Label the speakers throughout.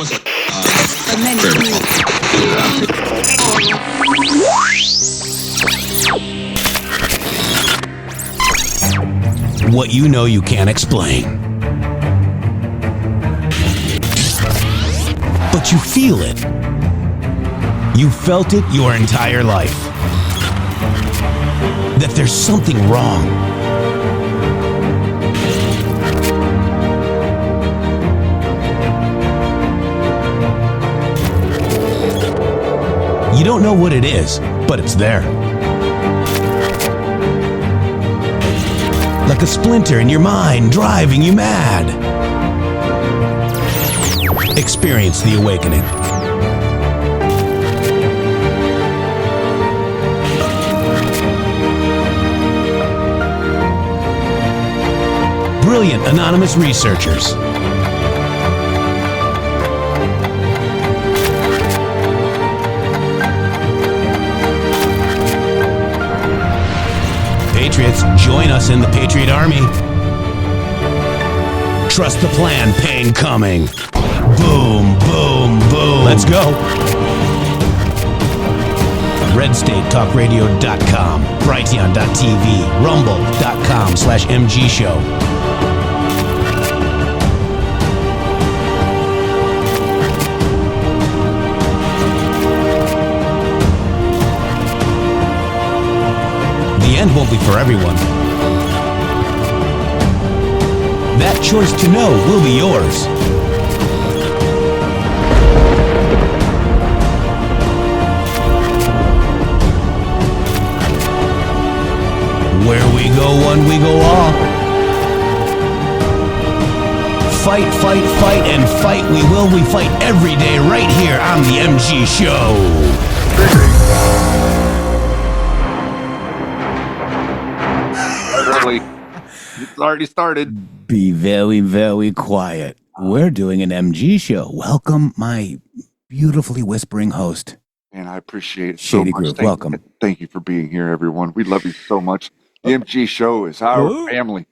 Speaker 1: What you know you can't explain. But you feel it. You felt it your entire life. That there's something wrong. You don't know what it is, but it's there. Like a splinter in your mind, driving you mad. Experience the awakening. Brilliant anonymous researchers. Patriots, join us in the Patriot Army. Trust the plan, pain coming. Boom, boom, boom. Let's go. RedStateTalkRadio.com, Brighteon.tv, Rumble.com/MG Show. The end won't be for everyone. That choice to know will be yours. Where we go one, we go all. Fight, fight, fight, and fight we will. We fight every day right here on the MG Show.
Speaker 2: It's already started.
Speaker 1: Be very, very quiet. We're doing an MG show. Welcome, my beautifully whispering host.
Speaker 2: And I appreciate it
Speaker 1: Shady
Speaker 2: so much.
Speaker 1: Group, welcome.
Speaker 2: Thank you for being here, everyone. We love you so much. The MG show is our family.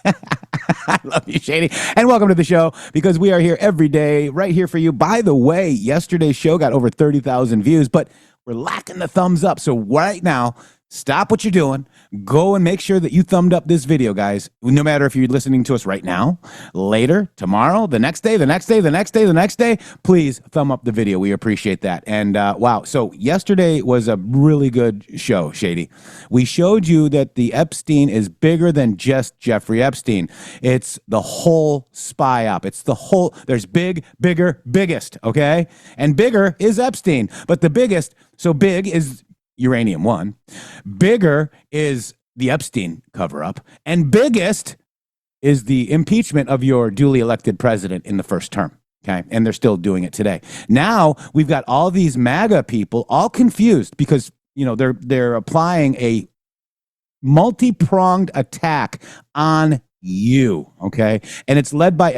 Speaker 1: I love you, Shady. And welcome to the show, because we are here every day, right here for you. By the way, yesterday's show got over 30,000 views, but we're lacking the thumbs up. So right now, stop what you're doing. Go and make sure that you thumbed up this video, guys. No matter if you're listening to us right now, later, tomorrow, the next day, the next day, the next day, the next day, please thumb up the video. We appreciate that. And wow, so yesterday was a really good show, Shady. We showed you that the Epstein is bigger than just Jeffrey Epstein. It's the whole spy op. It's the whole, there's big, bigger, biggest, okay? And bigger is Epstein, but the biggest, so big is Uranium One. Bigger is the Epstein cover-up, and biggest is the impeachment of your duly elected president in the first term. Okay, and they're still doing it today. Now we've got all these MAGA people all confused because they're applying a multi-pronged attack on you. Okay, and it's led by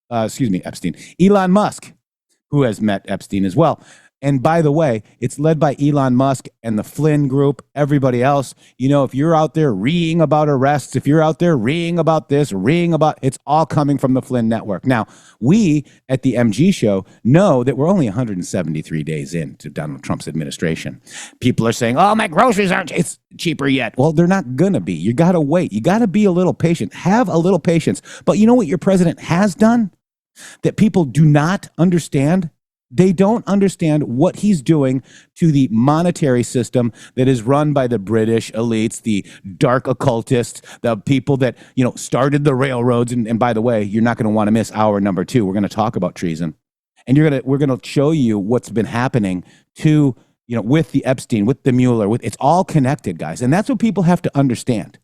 Speaker 1: Epstein, Elon Musk, who has met Epstein as well. And by the way, it's led by Elon Musk and the Flynn group, everybody else. If you're out there reading about arrests, if you're out there reading about this, it's all coming from the Flynn network. Now, we at the MG show know that we're only 173 days into Donald Trump's administration. People are saying, oh, my groceries aren't it's cheaper yet. Well, they're not going to be. You got to wait. You got to be a little patient. Have a little patience. But you know what your president has done that people do not understand? They don't understand what he's doing to the monetary system that is run by the British elites, the dark occultists, the people that, started the railroads. And by the way, you're not going to want to miss hour number 2. We're going to talk about treason. And we're going to show you what's been happening to, with the Epstein, with the Mueller, it's all connected, guys. And that's what people have to understand.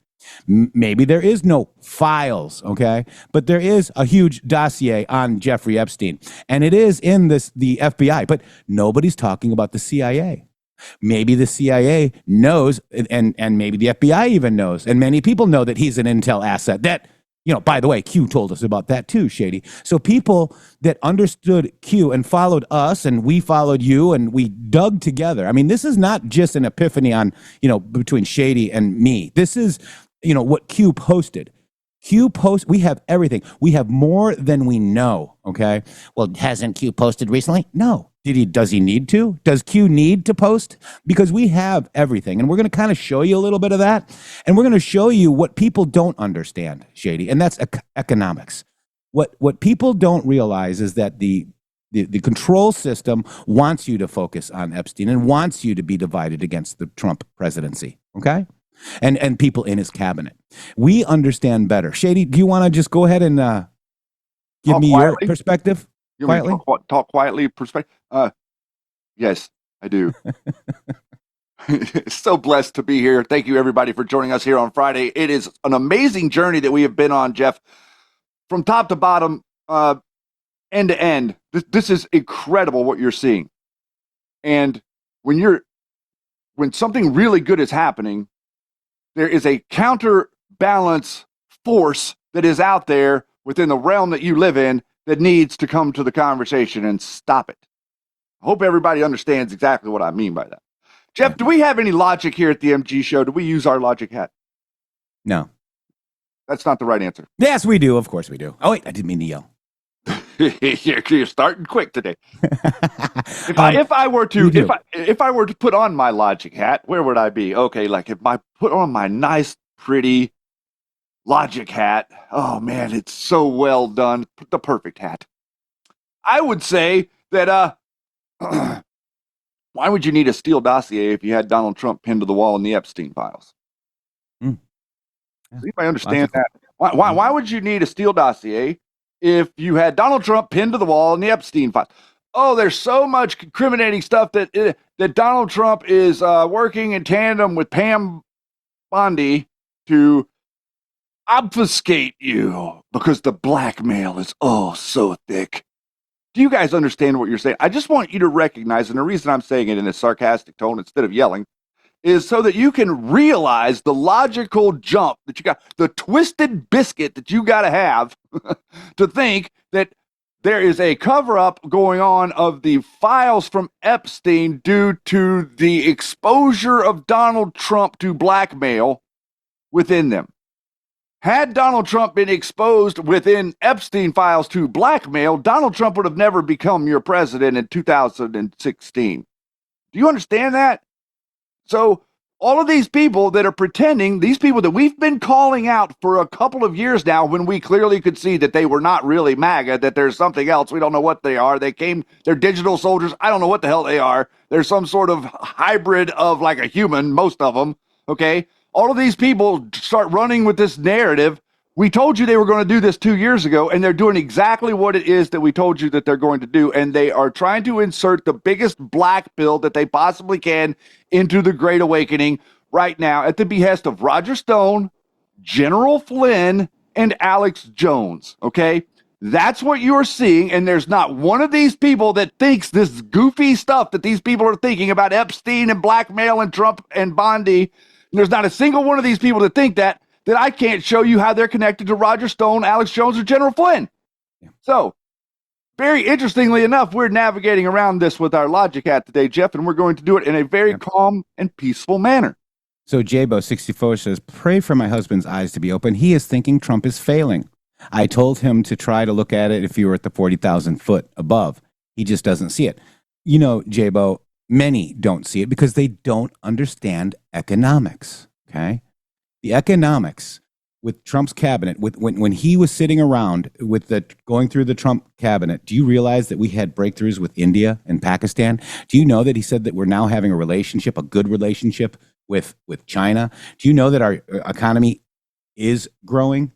Speaker 1: Maybe there is no files, okay? But there is a huge dossier on Jeffrey Epstein, and it is in the FBI, but nobody's talking about the CIA. Maybe the CIA knows, and maybe the FBI even knows, and many people know that he's an intel asset. That, by the way, Q told us about that too, Shady. So people that understood Q and followed us, and we followed you, and we dug together. I mean, this is not just an epiphany on, between Shady and me. This is what Q posted. We have everything. We have more than we know. Okay. Well, hasn't Q posted recently? No. Does he need to? Does Q need to post? Because we have everything. And we're going to kind of show you a little bit of that. And we're going to show you what people don't understand, Shady. And that's economics. What people don't realize is that the control system wants you to focus on Epstein and wants you to be divided against the Trump presidency. Okay. And people in his cabinet. We understand better. Shady, do you want to just go ahead and give
Speaker 2: Talk
Speaker 1: me
Speaker 2: quietly?
Speaker 1: your perspective?
Speaker 2: You want me to
Speaker 1: Quietly?
Speaker 2: talk quietly? Yes, I do. So blessed to be here. Thank you, everybody, for joining us here on Friday. It is an amazing journey that we have been on, Jeff, from top to bottom, end to end. This is incredible what you're seeing. And when something really good is happening, there is a counterbalance force that is out there within the realm that you live in that needs to come to the conversation and stop it. I hope everybody understands exactly what I mean by that. Jeff, do we have any logic here at the MG show? Do we use our logic hat?
Speaker 1: No.
Speaker 2: That's not the right answer.
Speaker 1: Yes, we do. Of course we do. Oh, wait, I didn't mean to yell.
Speaker 2: You're starting quick today. If I were to put on my logic hat, where would I be? Okay, like if I put on my nice, pretty logic hat, oh man, it's so well done, the perfect hat. I would say that why would you need a Steele dossier if you had Donald Trump pinned to the wall in the Epstein files?
Speaker 1: Yeah.
Speaker 2: Does anybody understand that? Why would you need a Steele dossier if you had Donald Trump pinned to the wall in the Epstein files? Oh, there's so much incriminating stuff that Donald Trump is working in tandem with Pam Bondi to obfuscate you because the blackmail is so thick. Do you guys understand what you're saying? I just want you to recognize, and the reason I'm saying it in a sarcastic tone instead of yelling, is so that you can realize the logical jump that you got, the twisted biscuit that you got to have to think that there is a cover-up going on of the files from Epstein due to the exposure of Donald Trump to blackmail within them. Had Donald Trump been exposed within Epstein files to blackmail, Donald Trump would have never become your president in 2016. Do you understand that? So all of these people that are pretending, these people that we've been calling out for a couple of years now, when we clearly could see that they were not really MAGA, that there's something else. We don't know what they are. They're digital soldiers. I don't know what the hell they are. They're some sort of hybrid of like a human, most of them. Okay. All of these people start running with this narrative. We told you they were going to do this 2 years ago, and they're doing exactly what it is that we told you that they're going to do. And they are trying to insert the biggest black pill that they possibly can into the Great Awakening right now at the behest of Roger Stone, General Flynn, and Alex Jones. Okay? That's what you're seeing. And there's not one of these people that thinks this goofy stuff that these people are thinking about Epstein and blackmail and Trump and Bondi. There's not a single one of these people that think that I can't show you how they're connected to Roger Stone, Alex Jones, or General Flynn. Yeah. So, very interestingly enough, we're navigating around this with our logic hat today, Jeff, and we're going to do it in a very calm and peaceful manner.
Speaker 1: So Jabo64 says, pray for my husband's eyes to be open. He is thinking Trump is failing. I told him to try to look at it if you were at the 40,000 foot above. He just doesn't see it. You know, Jabo, many don't see it because they don't understand economics, okay? The economics with Trump's cabinet, when he was sitting around with going through the Trump cabinet, do you realize that we had breakthroughs with India and Pakistan? Do you know that he said that we're now having a good relationship with China? Do you know that our economy is growing?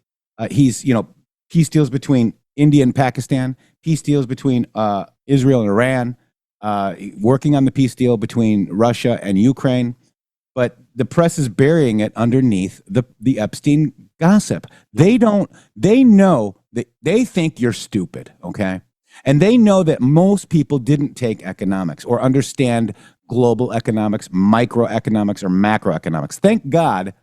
Speaker 1: Peace deals between India and Pakistan, peace deals between Israel and Iran, working on the peace deal between Russia and Ukraine, but the press is burying it underneath the Epstein gossip. They know that they think you're stupid, okay? And they know that most people didn't take economics or understand global economics, microeconomics, or macroeconomics. Thank God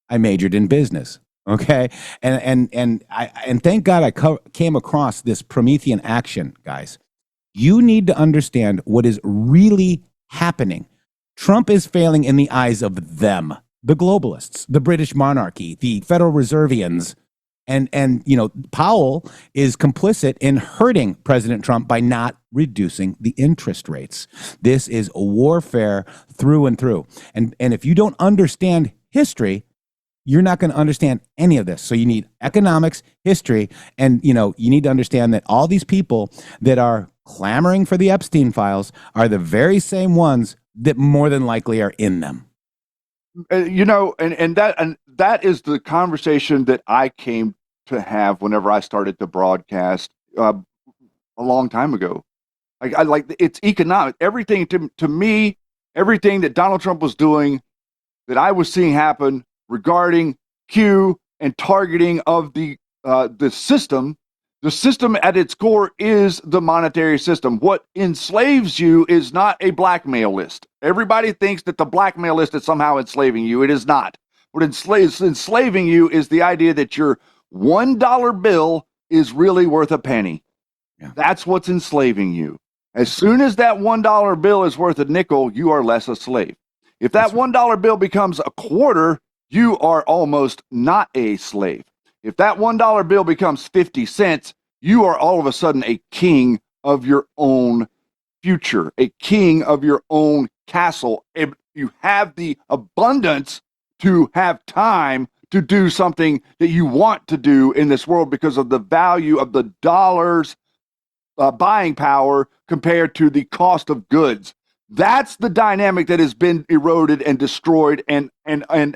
Speaker 1: I majored in business, okay? And thank God I came across this Promethean action, guys. You need to understand what is really happening. Trump is failing in the eyes of them, the globalists, the British monarchy, the Federal Reservians, And Powell is complicit in hurting President Trump by not reducing the interest rates. This is a warfare through and through. And if you don't understand history, you're not going to understand any of this. So you need economics, history, and you need to understand that all these people that are clamoring for the Epstein files are the very same ones that more than likely are in them.
Speaker 2: And that is the conversation that I came to have whenever I started the broadcast a long time ago. I like it's economic. Everything to me, everything that Donald Trump was doing, that I was seeing happen regarding Q and targeting of the system. The system at its core is the monetary system. What enslaves you is not a blackmail list. Everybody thinks that the blackmail list is somehow enslaving you. It is not. What enslaving you is the idea that your $1 bill is really worth a penny. Yeah. That's what's enslaving you. As soon as that $1 bill is worth a nickel, you are less a slave. If that $1 bill becomes a quarter, you are almost not a slave. If that $1 bill becomes 50 cents, you are all of a sudden a king of your own future, a king of your own castle. If you have the abundance to have time to do something that you want to do in this world because of the value of the dollar's buying power compared to the cost of goods. That's the dynamic that has been eroded and destroyed and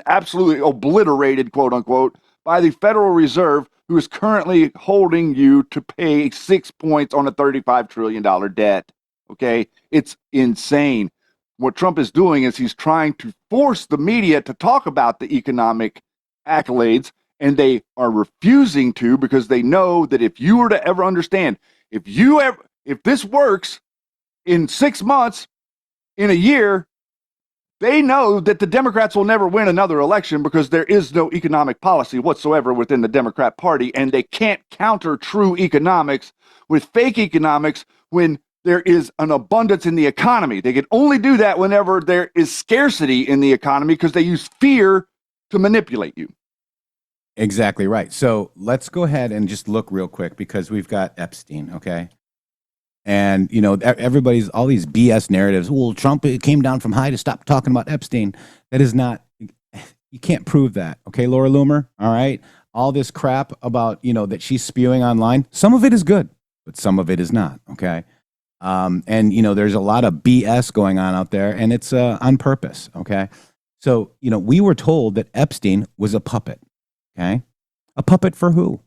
Speaker 2: absolutely obliterated, quote unquote, by the Federal Reserve, who is currently holding you to pay 6 points on a $35 trillion debt. Okay? It's insane. What Trump is doing is he's trying to force the media to talk about the economic accolades, and they are refusing to because they know that if you were to ever understand, if this works in 6 months, in a year, they know that the Democrats will never win another election because there is no economic policy whatsoever within the Democrat Party, and they can't counter true economics with fake economics when there is an abundance in the economy. They can only do that whenever there is scarcity in the economy because they use fear to manipulate you.
Speaker 1: Exactly right. So let's go ahead and just look real quick because we've got Epstein, okay? And, everybody's, all these BS narratives. Well, Trump came down from high to stop talking about Epstein. That is not, you can't prove that. Okay, Laura Loomer, all right? All this crap about, that she's spewing online. Some of it is good, but some of it is not, okay? And, there's a lot of BS going on out there, and it's on purpose, okay? So, we were told that Epstein was a puppet, okay? A puppet for who?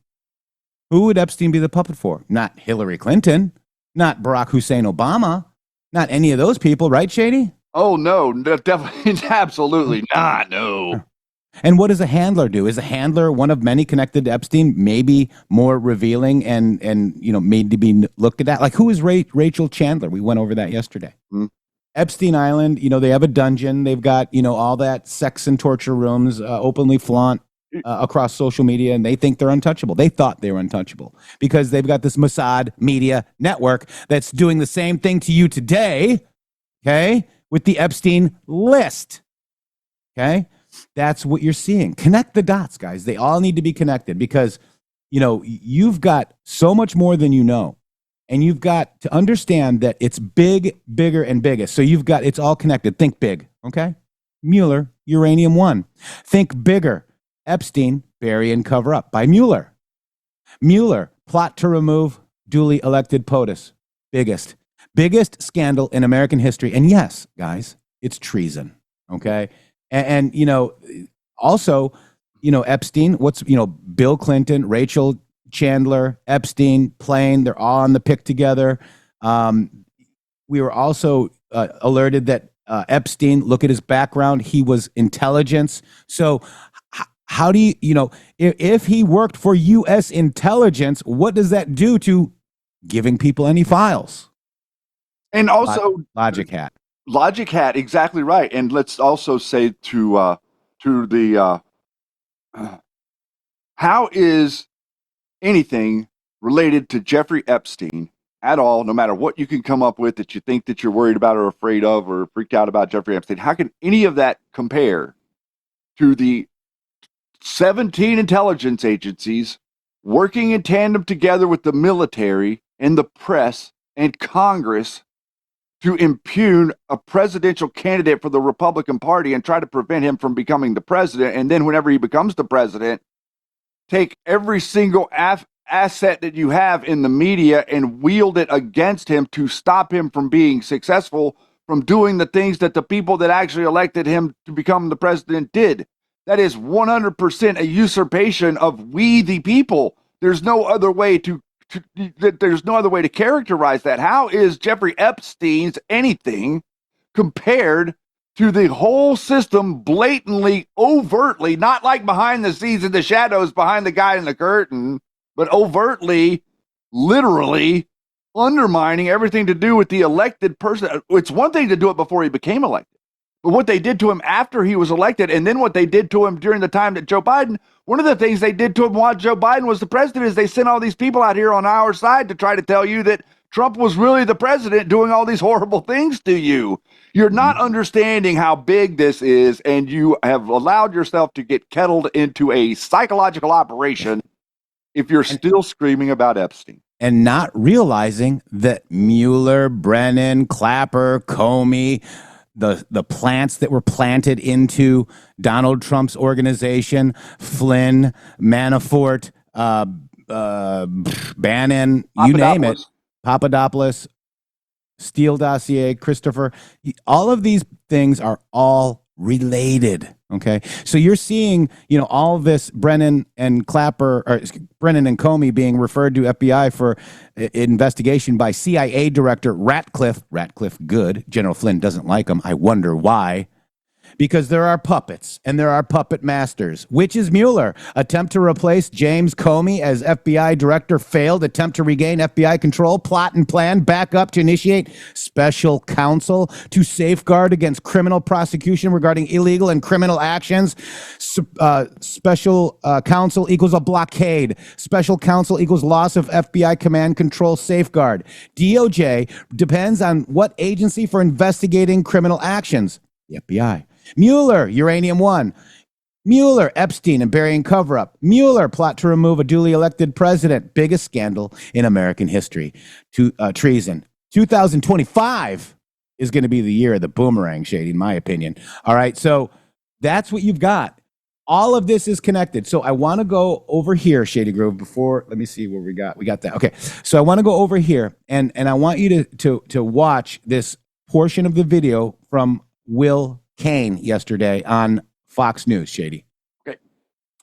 Speaker 1: Who would Epstein be the puppet for? Not Hillary Clinton. Not Barack Hussein Obama, not any of those people, right, Shady?
Speaker 2: Oh, no, definitely, absolutely not, no.
Speaker 1: And what does a handler do? Is a handler one of many connected to Epstein, maybe more revealing and made to be looked at? Like, who is Rachel Chandler? We went over that yesterday. Mm-hmm. Epstein Island, they have a dungeon. They've got, all that sex and torture rooms, openly flaunt across social media, and they think they're untouchable. They thought they were untouchable because they've got this Mossad media network that's doing the same thing to you today, okay, with the Epstein list, okay? That's what you're seeing. Connect the dots, guys. They all need to be connected because, you've got so much more than you know, and you've got to understand that it's big, bigger, and biggest. So it's all connected. Think big, okay? Mueller, Uranium One. Think bigger. Epstein, bury and cover up by Mueller. Mueller, plot to remove duly elected POTUS. Biggest scandal in American history. And yes, guys, it's treason. Okay. And also, Epstein, Bill Clinton, Rachel Chandler, Epstein, Plain, they're all on the pick together. We were also alerted that Epstein, look at his background, he was intelligence. So how do if he worked for U.S. intelligence, what does that do to giving people any files?
Speaker 2: And also
Speaker 1: Logic hat,
Speaker 2: exactly right. And let's also say to the how is anything related to Jeffrey Epstein at all, no matter what you can come up with that you think that you're worried about or afraid of or freaked out about Jeffrey Epstein, how can any of that compare to the 17 intelligence agencies working in tandem together with the military and the press and Congress to impugn a presidential candidate for the Republican Party and try to prevent him from becoming the president. And then whenever he becomes the president, take every single asset that you have in the media and wield it against him to stop him from being successful, from doing the things that the people that actually elected him to become the president did. That is 100% a usurpation of we the people. There's no other way to characterize that. How is Jeffrey Epstein's anything compared to the whole system blatantly, overtly, not like behind the scenes in the shadows behind the guy in the curtain, but overtly, literally undermining everything to do with the elected person? It's one thing to do it before he became elected, but what they did to him after he was elected, and then what they did to him during the time that Joe Biden, one of the things they did to him while Joe Biden was the president is they sent all these people out here on our side to try to tell you that Trump was really the president doing all these horrible things to you. You're not understanding how big this is, and you have allowed yourself to get kettled into a psychological operation if you're still screaming about Epstein.
Speaker 1: And not realizing that Mueller, Brennan, Clapper, Comey, the plants that were planted into Donald Trump's organization, Flynn, Manafort, Bannon, you name it, Papadopoulos, Steele dossier, Christopher, all of these things are all related. Okay. So you're seeing, all of this Brennan and Comey being referred to FBI for investigation by CIA Director Ratcliffe Good. General Flynn doesn't like him. I wonder why. Because there are puppets and there are puppet masters. Which is Mueller? Attempt to replace James Comey as FBI director failed. Attempt to regain FBI control. Plot and plan. Back up to initiate special counsel to safeguard against criminal prosecution regarding illegal and criminal actions. Special counsel equals a blockade. Special counsel equals loss of FBI command control safeguard. DOJ depends on what agency for investigating criminal actions? The FBI. Mueller, Uranium One. Mueller, Epstein and burying cover-up. Mueller, plot to remove a duly elected president. Biggest scandal in American history. Treason. 2025 is going to be the year of the boomerang, Shady, in my opinion. All right, so that's what you've got. All of this is connected. So I want to go over here, Shady Grove, before, let me see what we got. We got that. Okay, so I want to go over here, and I want you to watch this portion of the video from Will Kane yesterday on Fox News, Shady.
Speaker 2: Okay.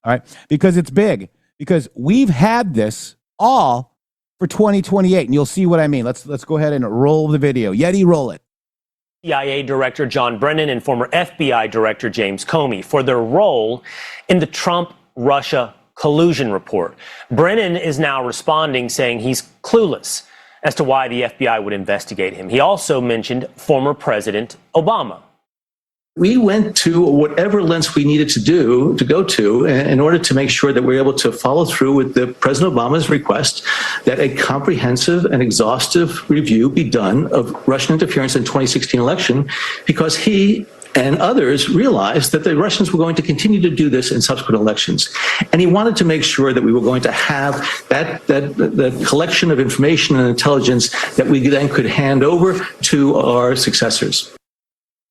Speaker 1: All right. Because it's big. Because we've had this all for 2028. And you'll see what I mean. Let's go ahead and roll the video. Yeti, roll it.
Speaker 3: CIA Director John Brennan and former FBI Director James Comey for their role in the Trump-Russia collusion report. Brennan is now responding, saying he's clueless as to why the FBI would investigate him. He also mentioned former President Obama.
Speaker 4: We went to whatever lengths we needed to go to in order to make sure that we were able to follow through with the President Obama's request that a comprehensive and exhaustive review be done of Russian interference in the 2016 election, because he and others realized that the Russians were going to continue to do this in subsequent elections. And he wanted to make sure that we were going to have that collection of information and intelligence that we then could hand over to our successors.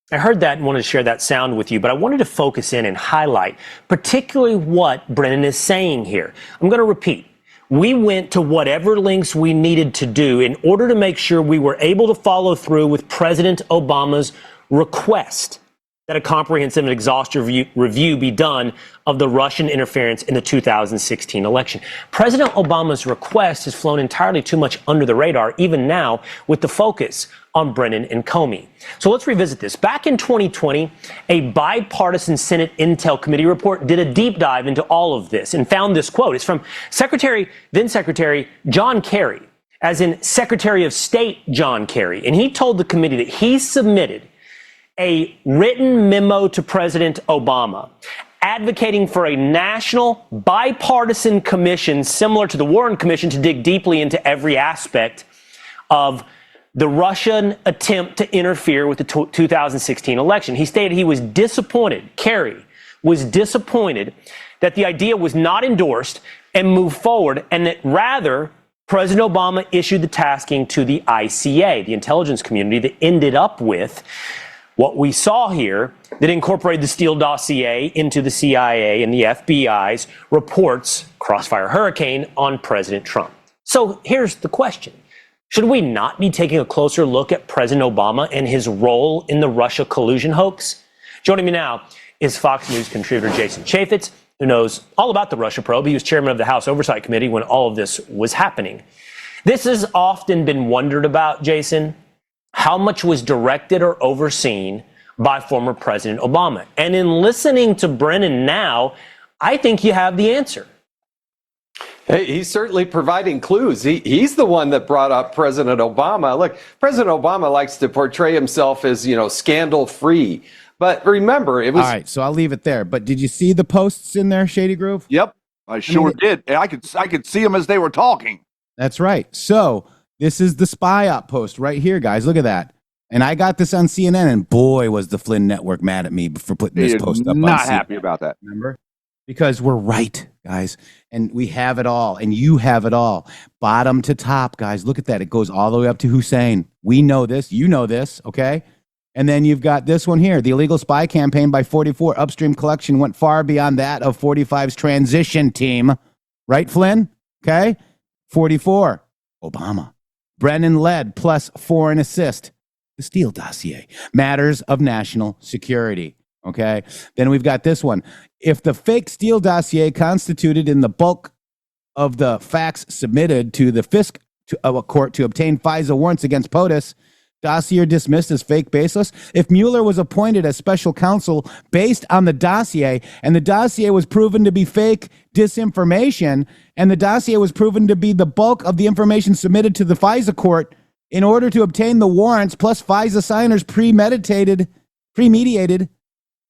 Speaker 3: I heard that and wanted to share that sound with you, but I wanted to focus in and highlight particularly what Brennan is saying here. I'm going to repeat. We went to whatever lengths we needed to do in order to make sure we were able to follow through with President Obama's request that a comprehensive and exhaustive review be done of the Russian interference in the 2016 election. President Obama's request has flown entirely too much under the radar, even now, with the focus on Brennan and Comey. So let's revisit this. Back in 2020, a bipartisan Senate Intel Committee report did a deep dive into all of this and found this quote. It's from then Secretary John Kerry, as in Secretary of State John Kerry. And he told the committee that he submitted a written memo to President Obama advocating for a national bipartisan commission similar to the Warren Commission to dig deeply into every aspect of the Russian attempt to interfere with the 2016 election. He stated he was disappointed, Kerry was disappointed, that the idea was not endorsed and move forward, and that rather President Obama issued the tasking to the ICA, the intelligence community, that ended up with what we saw here, that incorporated the Steele dossier into the CIA and the FBI's reports, Crossfire Hurricane, on President Trump. So here's the question. Should we not be taking a closer look at President Obama and his role in the Russia collusion hoax? Joining me now is Fox News contributor Jason Chaffetz, who knows all about the Russia probe. He was chairman of the House Oversight Committee when all of this was happening. This has often been wondered about, Jason. How much was directed or overseen by former President Obama? And in listening to Brennan now, I think you have the answer.
Speaker 5: Hey, he's certainly providing clues. He's the one that brought up President Obama. Look, President Obama likes to portray himself as, scandal-free. But remember, it was...
Speaker 1: All right, so I'll leave it there. But did you see the posts in there, Shady Groove?
Speaker 2: Yep, I sure did. And I could see them as they were talking.
Speaker 1: That's right. So this is the spy op post right here, guys. Look at that. And I got this on CNN, and boy, was the Flynn Network mad at me for putting this post up.
Speaker 2: Not
Speaker 1: on
Speaker 2: happy
Speaker 1: CNN.
Speaker 2: about that.
Speaker 1: Remember? Because we're right, guys. And we have it all, and you have it all. Bottom to top, guys. Look at that. It goes all the way up to Hussein. We know this. You know this, okay? And then you've got this one here. The illegal spy campaign by 44 upstream collection went far beyond that of 45's transition team. Right, Flynn? Okay? 44. Obama. Brennan led plus foreign assist. The Steele dossier. Matters of national security. Okay? Then we've got this one. If the fake Steele dossier constituted in the bulk of the facts submitted to the FISC court to obtain FISA warrants against POTUS, dossier dismissed as fake baseless. If Mueller was appointed as special counsel based on the dossier, and the dossier was proven to be fake disinformation, and the dossier was proven to be the bulk of the information submitted to the FISA court in order to obtain the warrants, plus FISA signers premeditated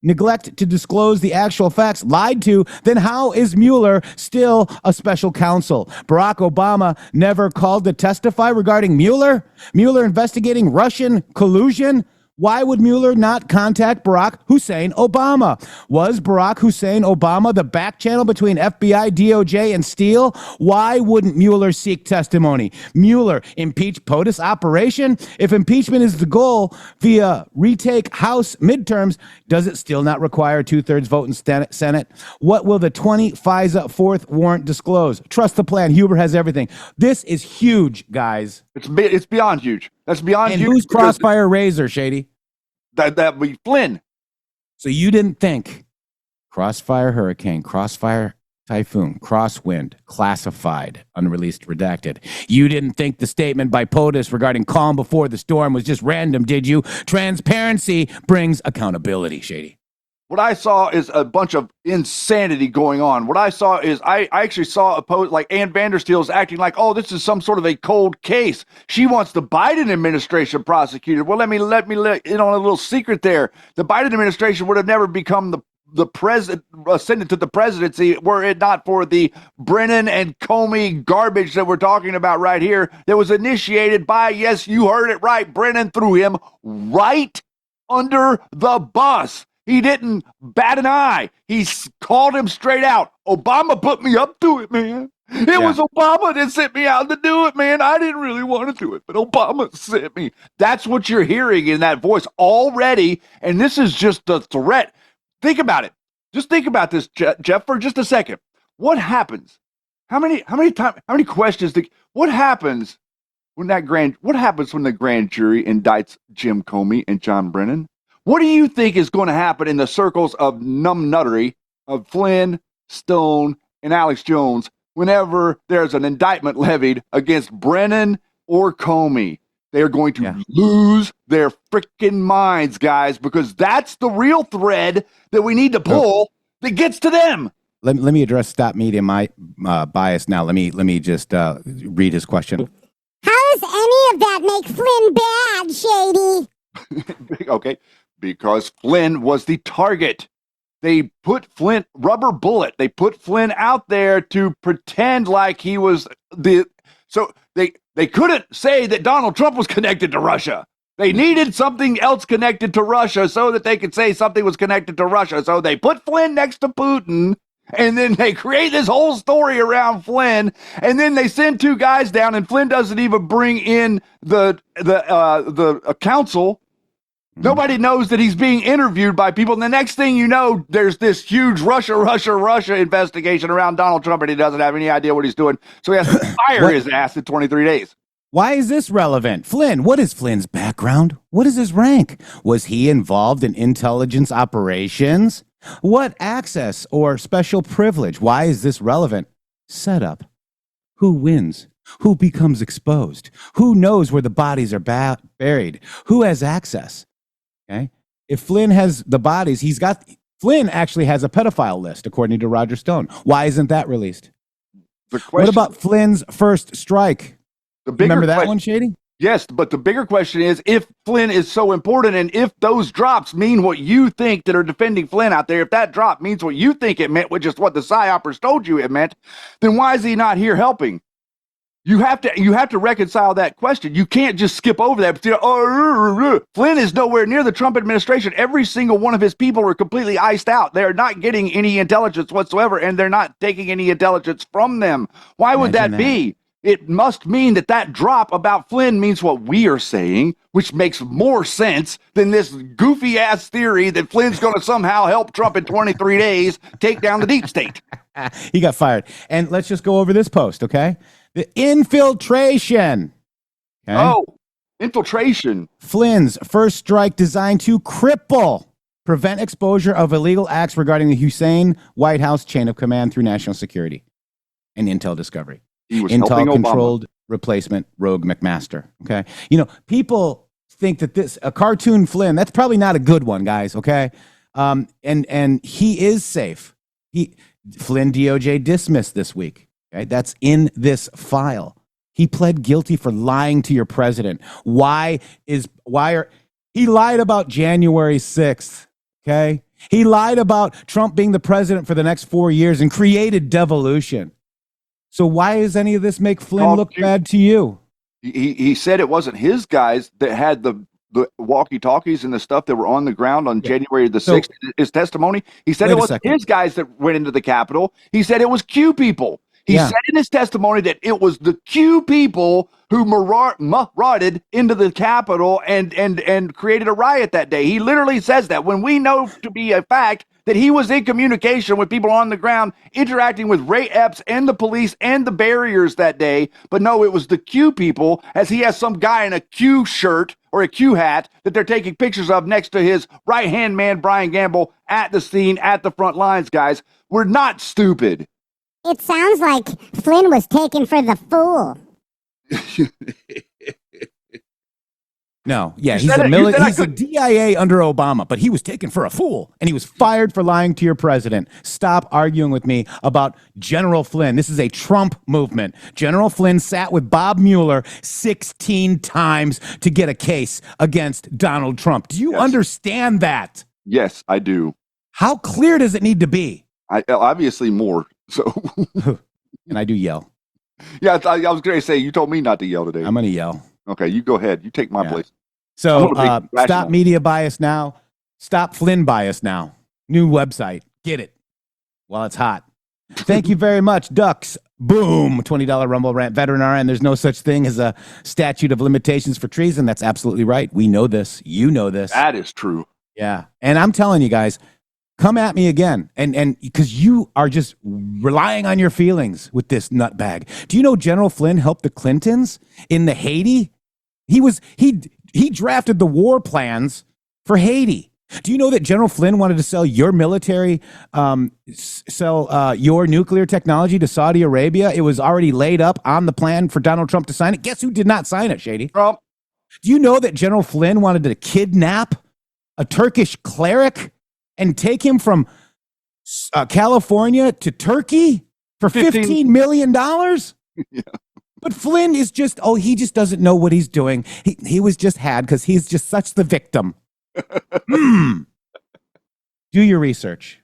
Speaker 1: neglect to disclose the actual facts, lied to, then how is Mueller still a special counsel? Barack Obama never called to testify regarding Mueller? Mueller investigating Russian collusion? Why would Mueller not contact Barack Hussein Obama? Was Barack Hussein Obama the back channel between FBI, DOJ, and Steele? Why wouldn't Mueller seek testimony? Mueller impeach POTUS operation? If impeachment is the goal via retake House midterms, does it still not require a 2/3 vote in Senate? What will the 20 FISA fourth warrant disclose? Trust the plan. Huber has everything. This is huge, guys.
Speaker 2: It's beyond huge. That's beyond
Speaker 1: and
Speaker 2: huge.
Speaker 1: Who's Crossfire Razor, Shady?
Speaker 2: That be Flynn.
Speaker 1: So you didn't think Crossfire Hurricane, Crossfire Typhoon, Crosswind, classified, unreleased, redacted. You didn't think the statement by POTUS regarding calm before the storm was just random, did you? Transparency brings accountability, Shady.
Speaker 2: What I saw is a bunch of insanity going on. What I saw is I actually saw a post like Ann Vandersteel's acting like, oh, this is some sort of a cold case. She wants the Biden administration prosecuted. Well, let me let in on a little secret there. The Biden administration would have never become the president, ascended to the presidency were it not for the Brennan and Comey garbage that we're talking about right here that was initiated by, yes, you heard it right, Brennan threw him right under the bus. He didn't bat an eye. He called him straight out. Obama put me up to it, man. It was Obama that sent me out to do it, man. I didn't really want to do it, but Obama sent me. That's what you're hearing in that voice already, and this is just a threat. Think about it. Just think about this, Jeff, for just a second. What happens? How many questions? What happens when the grand jury indicts Jim Comey and John Brennan? What do you think is going to happen in the circles of numbnuttery of Flynn, Stone, and Alex Jones whenever there's an indictment levied against Brennan or Comey? They're going to lose their freaking minds, guys, because that's the real thread that we need to pull that gets to them.
Speaker 1: Let me address Stop Media, my bias now. Let me just read his question.
Speaker 6: How does any of that make Flynn bad, Shady?
Speaker 2: Okay. Because Flynn was the target. They put Flynn, rubber bullet. They put Flynn out there to pretend like he was so they couldn't say that Donald Trump was connected to Russia. They needed something else connected to Russia so that they could say something was connected to Russia. So they put Flynn next to Putin And then they create this whole story around Flynn, and then they send 2 guys down, and Flynn doesn't even bring in the counsel. Nobody knows that he's being interviewed by people. And the next thing you know, there's this huge Russia investigation around Donald Trump, and he doesn't have any idea what he's doing. So he has to fire his ass in 23 days.
Speaker 1: Why is this relevant? Flynn, what is Flynn's background? What is his rank? Was he involved in intelligence operations? What access or special privilege? Why is this relevant? Setup. Who wins? Who becomes exposed? Who knows where the bodies are buried? Who has access? Okay. If Flynn has the bodies, Flynn actually has a pedophile list, according to Roger Stone. Why isn't that released? What about Flynn's first strike? Remember that one, Shady?
Speaker 2: Yes, but the bigger question is, if Flynn is so important, and if those drops mean what you think that are defending Flynn out there, if that drop means what you think it meant, which is what the psyopers told you it meant, then why is he not here helping? You have to reconcile that question. You can't just skip over that. Flynn is nowhere near the Trump administration. Every single one of his people are completely iced out. They're not getting any intelligence whatsoever, and they're not taking any intelligence from them. Why would that be? It must mean that drop about Flynn means what we are saying, which makes more sense than this goofy ass theory that Flynn's going to somehow help Trump in 23 days take down the deep state.
Speaker 1: He got fired. And let's just go over this post, okay? The infiltration. Okay?
Speaker 2: Oh, infiltration.
Speaker 1: Flynn's first strike designed to prevent exposure of illegal acts regarding the Hussein White House chain of command through national security and intel discovery.
Speaker 2: He was helping
Speaker 1: Intel-controlled replacement Rogue McMaster. Okay, people think that a cartoon Flynn, that's probably not a good one, guys. Okay, and he is safe. Flynn DOJ dismissed this week. Okay, that's in this file. He pled guilty for lying to your president. He lied about January 6th. Okay, he lied about Trump being the president for the next 4 years and created devolution. So why does any of this make Flynn look bad to you?
Speaker 2: He said it wasn't his guys that had the walkie-talkies and the stuff that were on the ground on January the 6th. His testimony, he said it wasn't his guys that went into the Capitol. He said it was Q people. He said in his testimony that it was the Q people who marauded into the Capitol and created a riot that day. He literally says that, when we know to be a fact that he was in communication with people on the ground, interacting with Ray Epps and the police and the barriers that day. But no, it was the Q people, as he has some guy in a Q shirt or a Q hat that they're taking pictures of next to his right-hand man, Brian Gamble, at the scene, at the front lines, guys. We're not stupid.
Speaker 6: It sounds like Flynn was taken for the fool.
Speaker 1: No, he's a DIA under Obama, but he was taken for a fool, and he was fired for lying to your president. Stop arguing with me about General Flynn. This is a Trump movement. General Flynn sat with Bob Mueller 16 times to get a case against Donald Trump. Do you understand that?
Speaker 2: Yes, I do.
Speaker 1: How clear does it need to be?
Speaker 2: Obviously more. So,
Speaker 1: and I do yell.
Speaker 2: Yeah, I was going to say, you told me not to yell today.
Speaker 1: I'm going to yell.
Speaker 2: Okay, you go ahead. You take my place.
Speaker 1: So stop media bias now. Stop Flynn bias now. New website. Get it while it's hot. Thank you very much, Ducks. Boom. $20 Rumble Rant Veteran RN. There's no such thing as a statute of limitations for treason. That's absolutely right. We know this. You know this.
Speaker 2: That is true.
Speaker 1: Yeah. And I'm telling you guys, come at me again. And because you are just relying on your feelings with this nutbag. Do you know General Flynn helped the Clintons in the Haiti? He drafted the war plans for Haiti. Do you know that General Flynn wanted to sell your military, your nuclear technology to Saudi Arabia? It was already laid up on the plan for Donald Trump to sign it. Guess who did not sign it, Shady?
Speaker 2: Trump.
Speaker 1: Do you know that General Flynn wanted to kidnap a Turkish cleric and take him from California to Turkey for $15 million?
Speaker 2: Yeah.
Speaker 1: But Flynn is he just doesn't know what he's doing. He was just had because he's just such the victim. Do your research.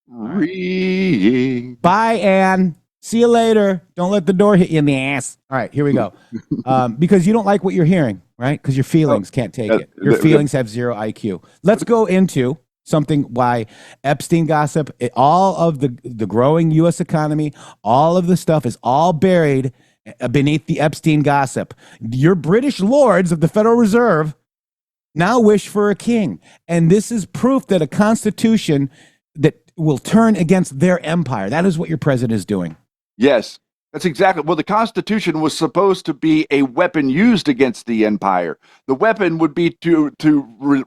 Speaker 2: Bye,
Speaker 1: Ann. See you later. Don't let the door hit you in the ass. All right, here we go. Because you don't like what you're hearing, right? Because your feelings can't take it. Your feelings have zero IQ. Let's go into something why Epstein gossip, all of the growing U.S. economy, all of the stuff is all buried beneath the Epstein gossip. Your British lords of the Federal Reserve now wish for a king. And this is proof that a constitution that will turn against their empire. That is what your president is doing.
Speaker 2: Yes, that's exactly. Well, the Constitution was supposed to be a weapon used against the empire. The weapon would be to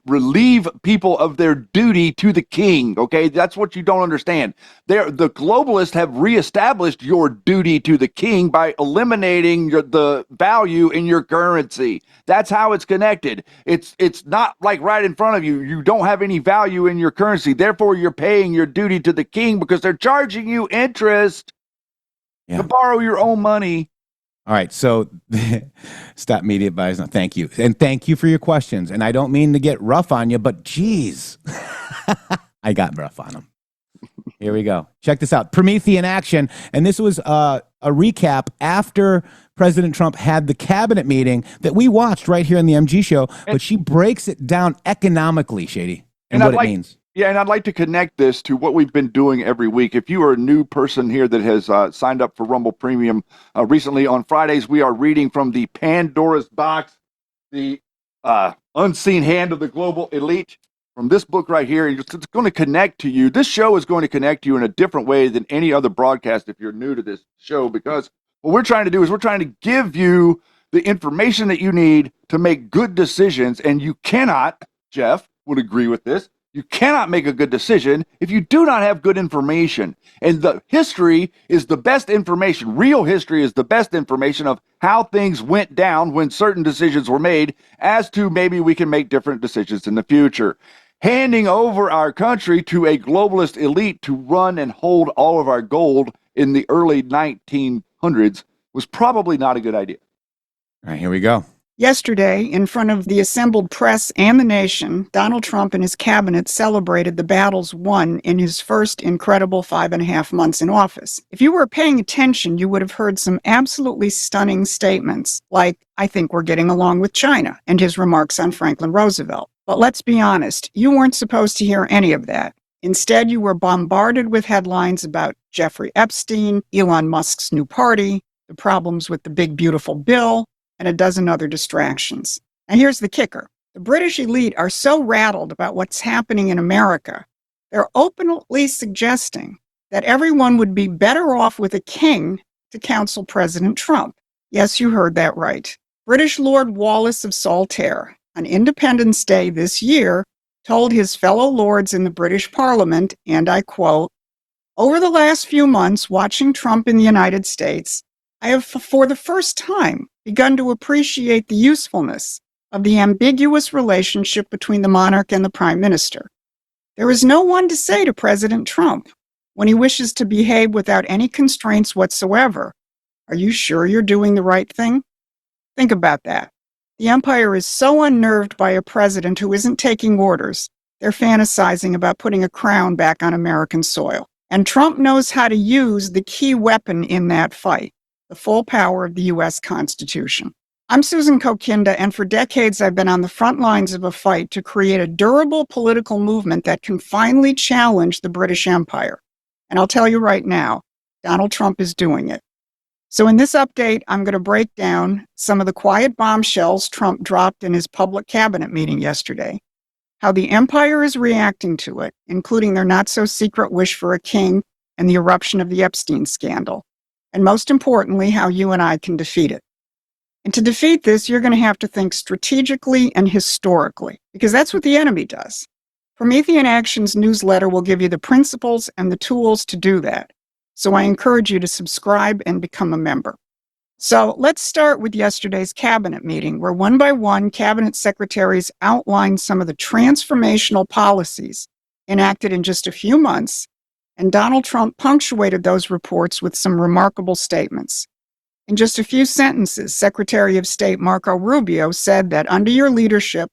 Speaker 2: relieve people of their duty to the king. Okay, that's what you don't understand. The globalists have reestablished your duty to the king by eliminating the value in your currency. That's how it's connected. It's not like right in front of you. You don't have any value in your currency. Therefore, you're paying your duty to the king because they're charging you interest.
Speaker 1: Yeah.
Speaker 2: To borrow your own money.
Speaker 1: All right, so stop media advice. No, thank you. And thank you for your questions. And I don't mean to get rough on you, but geez, I got rough on them. Here we go. Check this out. Promethean action. And this was a recap after President Trump had the cabinet meeting that we watched right here on the MG show. But she breaks it down economically, Shady, and what it means.
Speaker 2: Yeah, and I'd like to connect this to what we've been doing every week. If you are a new person here that has signed up for Rumble Premium recently, on Fridays, we are reading from the Pandora's Box, the unseen hand of the global elite, from this book right here. It's going to connect to you. This show is going to connect to you in a different way than any other broadcast if you're new to this show, because what we're trying to do is we're trying to give you the information that you need to make good decisions, and you cannot, Jeff would agree with this, you cannot make a good decision if you do not have good information. And the history is the best information. Real history is the best information of how things went down when certain decisions were made, as to maybe we can make different decisions in the future. Handing over our country to a globalist elite to run and hold all of our gold in the early 1900s was probably not a good idea.
Speaker 1: All right, here we go.
Speaker 7: Yesterday, in front of the assembled press and the nation, Donald Trump and his cabinet celebrated the battles won in his first incredible 5.5 months in office. If you were paying attention, you would have heard some absolutely stunning statements, like, "I think we're getting along with China," and his remarks on Franklin Roosevelt. But let's be honest, you weren't supposed to hear any of that. Instead, you were bombarded with headlines about Jeffrey Epstein, Elon Musk's new party, the problems with the big beautiful bill, and a dozen other distractions. And here's the kicker. The British elite are so rattled about what's happening in America, they're openly suggesting that everyone would be better off with a king to counsel President Trump. Yes, you heard that right. British Lord Wallace of Saltaire, on Independence Day this year, told his fellow lords in the British Parliament, and I quote, "Over the last few months, watching Trump in the United States, I have for the first time begun to appreciate the usefulness of the ambiguous relationship between the monarch and the prime minister. There is no one to say to President Trump, when he wishes to behave without any constraints whatsoever, 'Are you sure you're doing the right thing?' Think about that. The empire is so unnerved by a president who isn't taking orders, they're fantasizing about putting a crown back on American soil. And Trump knows how to use the key weapon in that fight, the full power of the U.S. Constitution. I'm Susan Kokinda, and for decades I've been on the front lines of a fight to create a durable political movement that can finally challenge the British Empire. And I'll tell you right now, Donald Trump is doing it. So in this update, I'm going to break down some of the quiet bombshells Trump dropped in his public cabinet meeting yesterday, how the empire is reacting to it, including their not-so-secret wish for a king and the eruption of the Epstein scandal, and most importantly, how you and I can defeat it. And to defeat this, you're going to have to think strategically and historically, because that's what the enemy does. Promethean Action's newsletter will give you the principles and the tools to do that. So I encourage you to subscribe and become a member. So let's start with yesterday's cabinet meeting, where one by one, cabinet secretaries outlined some of the transformational policies enacted in just a few months, and Donald Trump punctuated those reports with some remarkable statements. In just a few sentences, Secretary of State Marco Rubio said that under your leadership,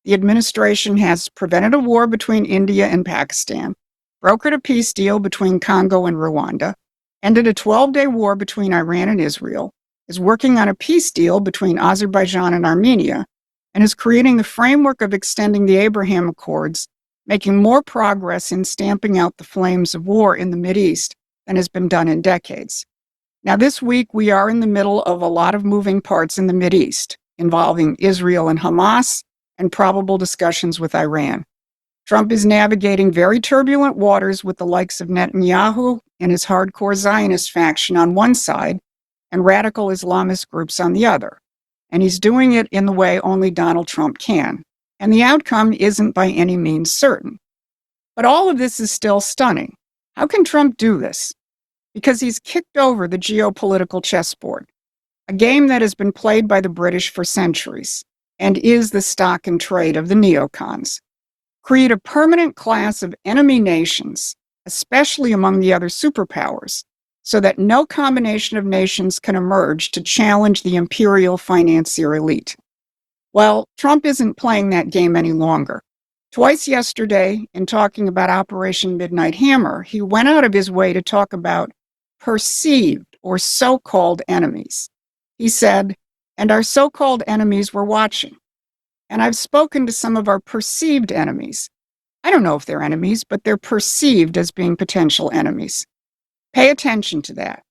Speaker 7: the administration has prevented a war between India and Pakistan, brokered a peace deal between Congo and Rwanda, ended a 12-day war between Iran and Israel, is working on a peace deal between Azerbaijan and Armenia, and is creating the framework of extending the Abraham Accords making more progress in stamping out the flames of war in the Mideast than has been done in decades. Now, this week, we are in the middle of a lot of moving parts in the Mideast, involving Israel and Hamas, and probable discussions with Iran. Trump is navigating very turbulent waters with the likes of Netanyahu and his hardcore Zionist faction on one side, and radical Islamist groups on the other. And he's doing it in the way only Donald Trump can. And the outcome isn't by any means certain. But all of this is still stunning. How can Trump do this? Because he's kicked over the geopolitical chessboard, a game that has been played by the British for centuries, and is the stock and trade of the neocons. Create a permanent class of enemy nations, especially among the other superpowers, so that no combination of nations can emerge to challenge the imperial financier elite. Well, Trump isn't playing that game any longer. Twice yesterday, in talking about Operation Midnight Hammer, he went out of his way to talk about perceived or so-called enemies. He said, and our so-called enemies were watching. And I've spoken to some of our perceived enemies. I don't know if they're enemies, but they're perceived as being potential enemies. Pay attention to that.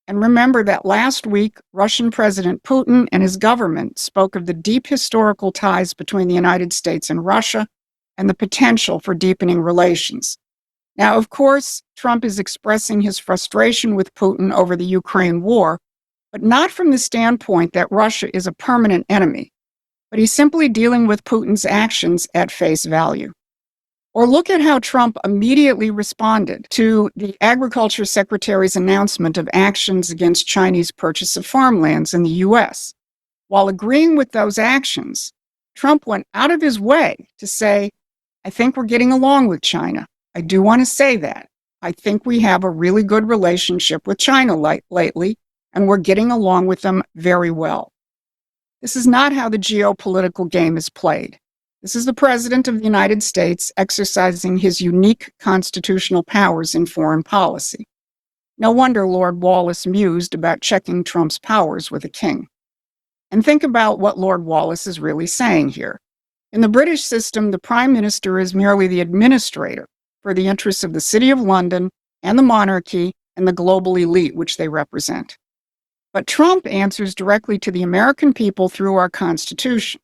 Speaker 7: And remember that last week, Russian President Putin and his government spoke of the deep historical ties between the United States and Russia and the potential for deepening relations. Now, of course, Trump is expressing his frustration with Putin over the Ukraine war, but not from the standpoint that Russia is a permanent enemy, but he's simply dealing with Putin's actions at face value. Or look at how Trump immediately responded to the Agriculture Secretary's announcement of actions against Chinese purchase of farmlands in the U.S. While agreeing with those actions, Trump went out of his way to say, I think we're getting along with China. I do want to say that. I think we have a really good relationship with China lately, and we're getting along with them very well. This is not how the geopolitical game is played. This is the President of the United States exercising his unique constitutional powers in foreign policy. No wonder Lord Wallace mused about checking Trump's powers with a king. And think about what Lord Wallace is really saying here. In the British system, the Prime Minister is merely the administrator for the interests of the City of London and the monarchy and the global elite which they represent. But Trump answers directly to the American people through our Constitution.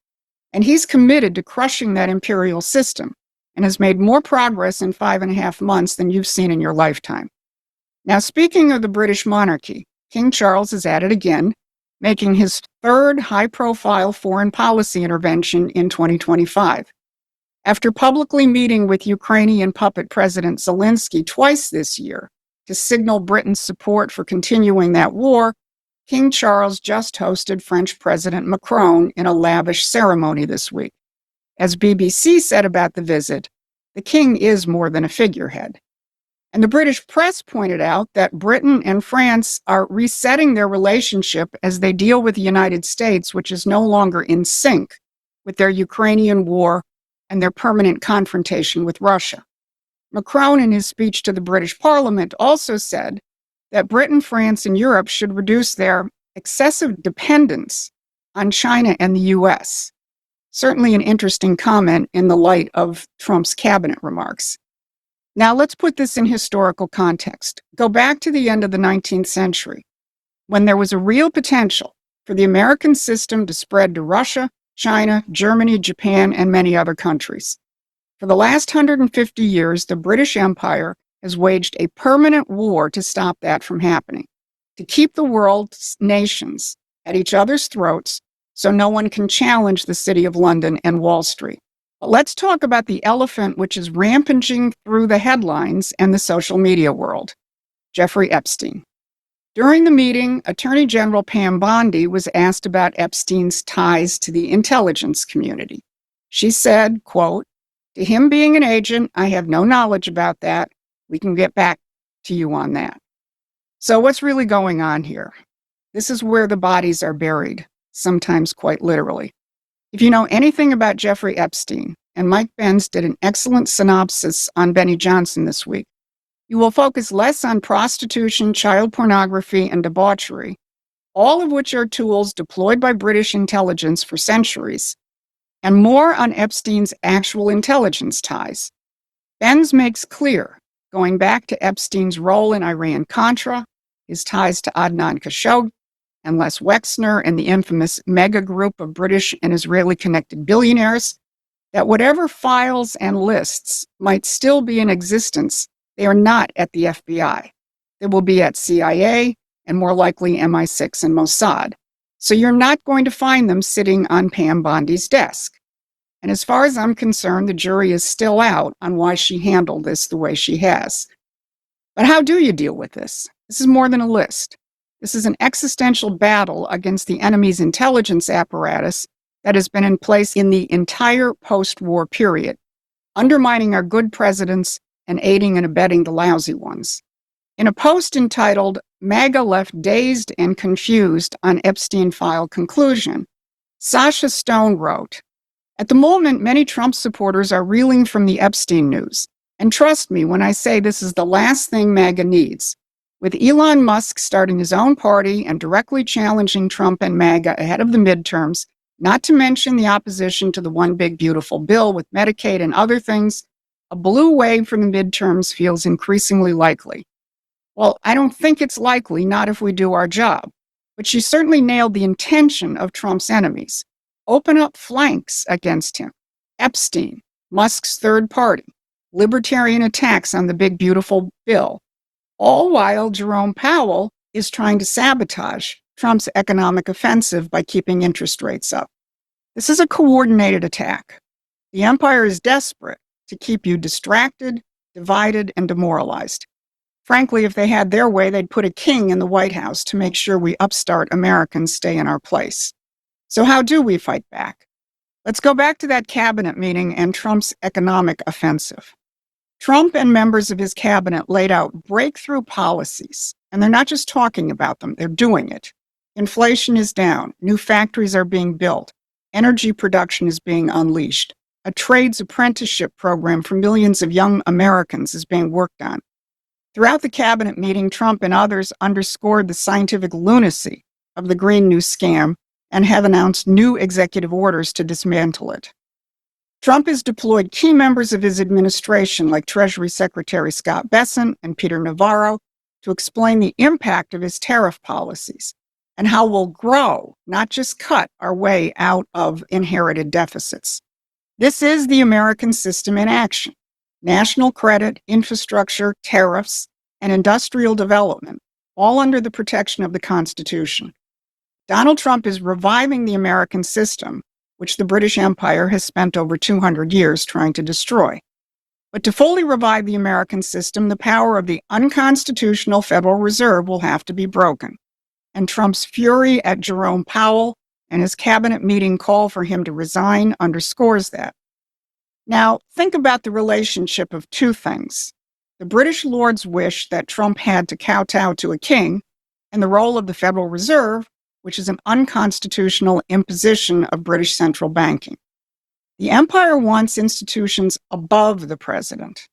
Speaker 7: And he's committed to crushing that imperial system and has made more progress in 5.5 months than you've seen in your lifetime. Now, speaking of the British monarchy, King Charles is at it again, making his third high-profile foreign policy intervention in 2025. After publicly meeting with Ukrainian puppet President Zelensky twice this year to signal Britain's support for continuing that war, King Charles just hosted French President Macron in a lavish ceremony this week. As BBC said about the visit, the king is more than a figurehead. And the British press pointed out that Britain and France are resetting their relationship as they deal with the United States, which is no longer in sync with their Ukrainian war and their permanent confrontation with Russia. Macron, in his speech to the British Parliament, also said that Britain, France, and Europe should reduce their excessive dependence on China and the US. Certainly an interesting comment in the light of Trump's cabinet remarks. Now let's put this in historical context. Go back to the end of the 19th century, when there was a real potential for the American system to spread to Russia, China, Germany, Japan, and many other countries. For the last 150 years, the British Empire has waged a permanent war to stop that from happening, to keep the world's nations at each other's throats so no one can challenge the City of London and Wall Street. But let's talk about the elephant which is rampaging through the headlines and the social media world, Jeffrey Epstein. During the meeting, Attorney General Pam Bondi was asked about Epstein's ties to the intelligence community. She said, quote, "To him being an agent, I have no knowledge about that. We can get back to you on that." So what's really going on here? This is where the bodies are buried, sometimes quite literally. If you know anything about Jeffrey Epstein, and Mike Benz did an excellent synopsis on Benny Johnson this week, you will focus less on prostitution, child pornography, and debauchery, all of which are tools deployed by British intelligence for centuries, and more on Epstein's actual intelligence ties, Benz makes clear, going back to Epstein's role in Iran-Contra, his ties to Adnan Khashoggi and Les Wexner and the infamous mega group of British and Israeli-connected billionaires, that whatever files and lists might still be in existence, they are not at the FBI. They will be at CIA and more likely MI6 and Mossad. So you're not going to find them sitting on Pam Bondi's desk. And as far as I'm concerned, the jury is still out on why she handled this the way she has. But how do you deal with this? This is more than a list. This is an existential battle against the enemy's intelligence apparatus that has been in place in the entire post-war period, undermining our good presidents and aiding and abetting the lousy ones. In a post entitled, "MAGA Left Dazed and Confused on Epstein File Conclusion," Sasha Stone wrote, "At the moment, many Trump supporters are reeling from the Epstein news. And trust me when I say this is the last thing MAGA needs. With Elon Musk starting his own party and directly challenging Trump and MAGA ahead of the midterms, not to mention the opposition to the One Big Beautiful Bill with Medicaid and other things, a blue wave from the midterms feels increasingly likely. Well, I don't think it's likely, not if we do our job. But she certainly nailed the intention of Trump's enemies. Open up flanks against him. Epstein, Musk's third party, libertarian attacks on the Big Beautiful Bill, all while Jerome Powell is trying to sabotage Trump's economic offensive by keeping interest rates up. This is a coordinated attack. The empire is desperate to keep you distracted, divided, and demoralized. Frankly, if they had their way, they'd put a king in the White House to make sure we upstart Americans stay in our place. So how do we fight back? Let's go back to that cabinet meeting and Trump's economic offensive. Trump and members of his cabinet laid out breakthrough policies, and they're not just talking about them, they're doing it. Inflation is down, new factories are being built, energy production is being unleashed, a trades apprenticeship program for millions of young Americans is being worked on. Throughout the cabinet meeting, Trump and others underscored the scientific lunacy of the Green New scam and have announced new executive orders to dismantle it. Trump has deployed key members of his administration, like Treasury Secretary Scott Bessent and Peter Navarro, to explain the impact of his tariff policies and how we'll grow, not just cut our way out of inherited deficits. This is the American system in action. National credit, infrastructure, tariffs, and industrial development, all under the protection of the Constitution. Donald Trump is reviving the American system, which the British Empire has spent over 200 years trying to destroy. But to fully revive the American system, the power of the unconstitutional Federal Reserve will have to be broken. And Trump's fury at Jerome Powell and his cabinet meeting call for him to resign underscores that. Now, think about the relationship of two things: the British lord's wish that Trump had to kowtow to a king, and the role of the Federal Reserve, which is an unconstitutional imposition of British central banking. The empire wants institutions above the president,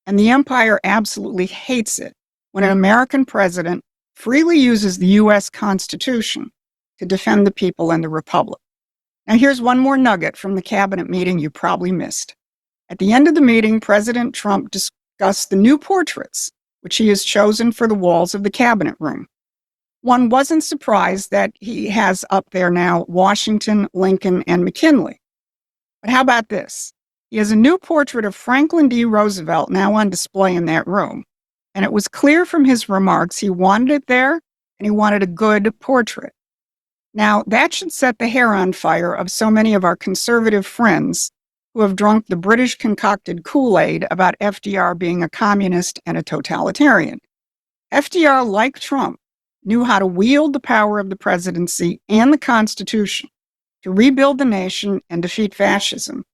Speaker 7: and the empire absolutely hates it when an American president freely uses the U.S. Constitution to defend the people and the republic. Now, here's one more nugget from the cabinet meeting you probably missed. At the end of the meeting, President Trump discussed the new portraits, which he has chosen for the walls of the cabinet room. One wasn't surprised that he has up there now Washington, Lincoln, and McKinley. But how about this? He has a new portrait of Franklin D. Roosevelt now on display in that room. And it was clear from his remarks he wanted it there, and he wanted a good portrait. Now, that should set the hair on fire of so many of our conservative friends who have drunk the British concocted Kool-Aid about FDR being a communist and a totalitarian. FDR, like Trump, knew how to wield the power of the presidency and the Constitution to rebuild the nation and defeat fascism.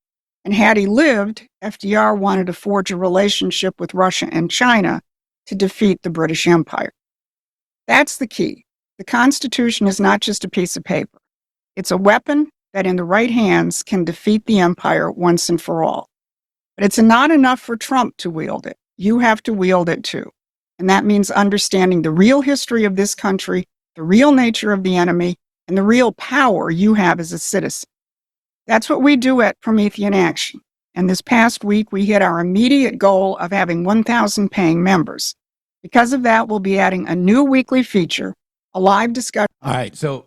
Speaker 7: And had he lived, FDR wanted to forge a relationship with Russia and China to defeat the British Empire. That's the key. The Constitution is not just a piece of paper. It's a weapon that in the right hands can defeat the empire once and for all. But it's not enough for Trump to wield it. You have to wield it too. And that means understanding the real history of this country, the real nature of the enemy, and the real power you have as a citizen. That's what we do at Promethean Action. And this past week, we hit our immediate goal of having 1,000 paying members. Because of that, we'll be adding a new weekly feature, a live discussion.
Speaker 1: All right. So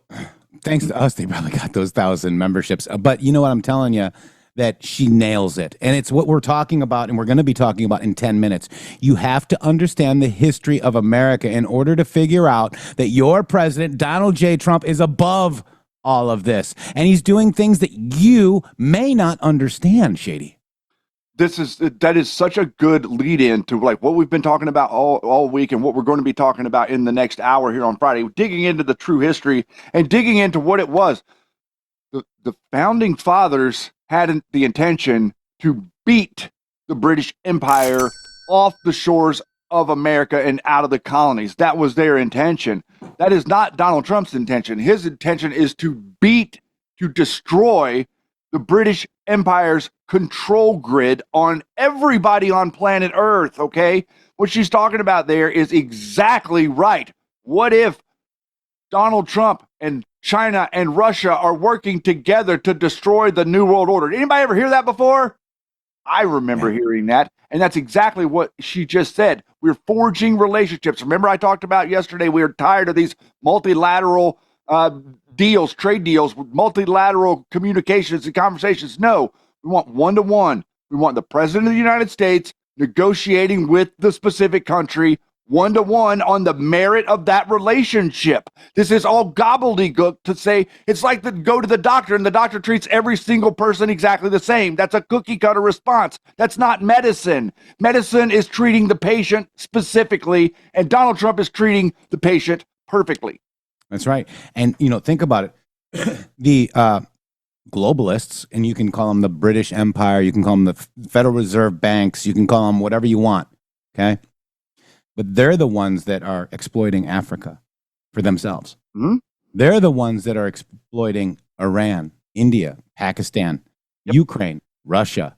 Speaker 1: thanks to us, they probably got those 1,000 memberships. But you know what I'm telling you? That she nails it. And it's what we're talking about, and we're going to be talking about in 10 minutes. You have to understand the history of America in order to figure out that your president, Donald J. Trump, is above all of this. And he's doing things that you may not understand, Shady.
Speaker 2: That is such a good lead in to like what we've been talking about all week and what we're going to be talking about in the next hour here on Friday, digging into the true history and digging into what it was. The founding fathers had the intention to beat the British Empire off the shores of America and out of the colonies. That was their intention. That is not Donald Trump's intention. His intention is to destroy the British Empire's control grid on everybody on planet Earth, okay? What she's talking about there is exactly right. What if Donald Trump and China and Russia are working together to destroy the New World Order? Anybody ever hear that before? I remember hearing that, and that's exactly what she just said. We're forging relationships. Remember I talked about yesterday, we are tired of these multilateral deals, trade deals, multilateral communications and conversations. No, we want one-to-one. We want the president of the United States negotiating with the specific country one-to-one on the merit of that relationship. This is all gobbledygook to say it's like go to the doctor and the doctor treats every single person exactly the same. That's a cookie cutter response. That's not medicine. Medicine is treating the patient specifically, and Donald Trump is treating the patient perfectly.
Speaker 1: That's right. And, think about it. The globalists, and you can call them the British Empire, you can call them the Federal Reserve banks, you can call them whatever you want, okay? But they're the ones that are exploiting Africa for themselves.
Speaker 2: Mm-hmm.
Speaker 1: They're the ones that are exploiting Iran, India, Pakistan, Ukraine, Russia.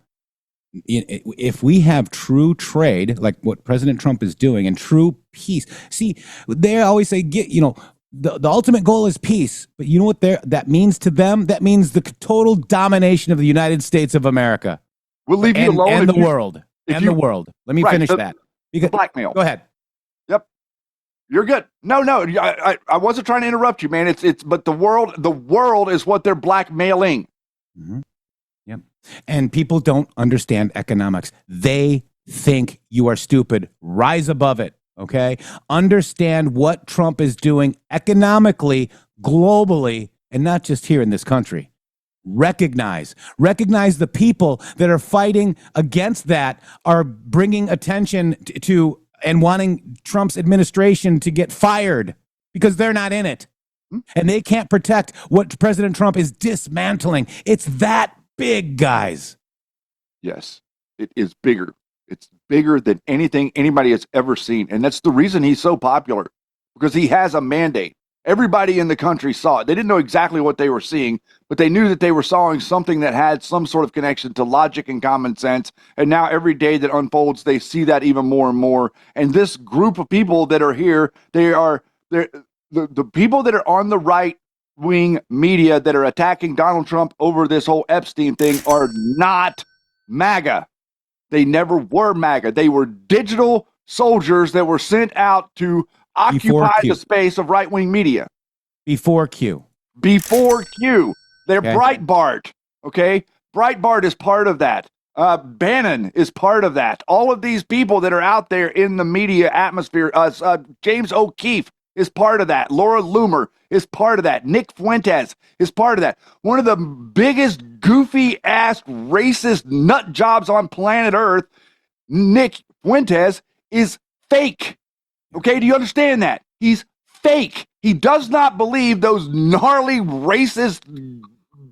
Speaker 1: If we have true trade, like what President Trump is doing, and true peace, see, they always say, the ultimate goal is peace. But you know what that means to them? That means the total domination of the United States of America.
Speaker 2: We'll leave you alone.
Speaker 1: And the world. The world. Let me finish that.
Speaker 2: Because, blackmail.
Speaker 1: Go ahead.
Speaker 2: Yep. You're good. No, I wasn't trying to interrupt you, man. But the world is what they're blackmailing.
Speaker 1: Mm-hmm. Yep. And people don't understand economics. They think you are stupid. Rise above it. Okay. Understand what Trump is doing economically, globally, and not just here in this country. Recognize the people that are fighting against that are bringing attention to and wanting Trump's administration to get fired because they're not in it. And they can't protect what President Trump is dismantling. It's that big, guys.
Speaker 2: Yes, it is bigger. It's bigger than anything anybody has ever seen. And that's the reason he's so popular, because he has a mandate. Everybody in the country saw it. They didn't know exactly what they were seeing, but they knew that they were seeing something that had some sort of connection to logic and common sense. And now every day that unfolds, they see that even more and more. And this group of people that are here, they're the people that are on the right wing media that are attacking Donald Trump over this whole Epstein thing are not MAGA. They never were MAGA. They were digital soldiers that were sent out to occupy the space of right-wing media.
Speaker 1: Before Q.
Speaker 2: They're Breitbart, okay? Breitbart is part of that. Brennan is part of that. All of these people that are out there in the media atmosphere, James O'Keefe is part of that. Laura Loomer is part of that. Nick Fuentes is part of that. One of the biggest goofy-ass racist nut jobs on planet Earth, Nick Fuentes, is fake. Okay, do you understand that? He's fake. He does not believe those gnarly, racist,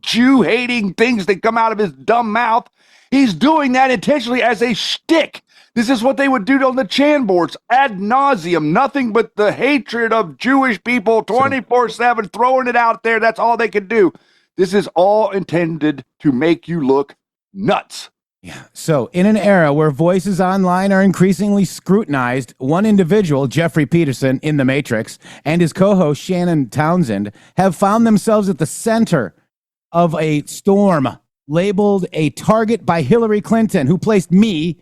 Speaker 2: Jew-hating things that come out of his dumb mouth. He's doing that intentionally as a shtick. This is what they would do on the Chan boards, ad nauseum, nothing but the hatred of Jewish people 24/7, throwing it out there. That's all they can do. This is all intended to make you look nuts.
Speaker 1: Yeah. So in an era where voices online are increasingly scrutinized, one individual, Jeffrey Peterson in The Matrix, and his co-host Shannon Townsend have found themselves at the center of a storm labeled a target by Hillary Clinton, who placed me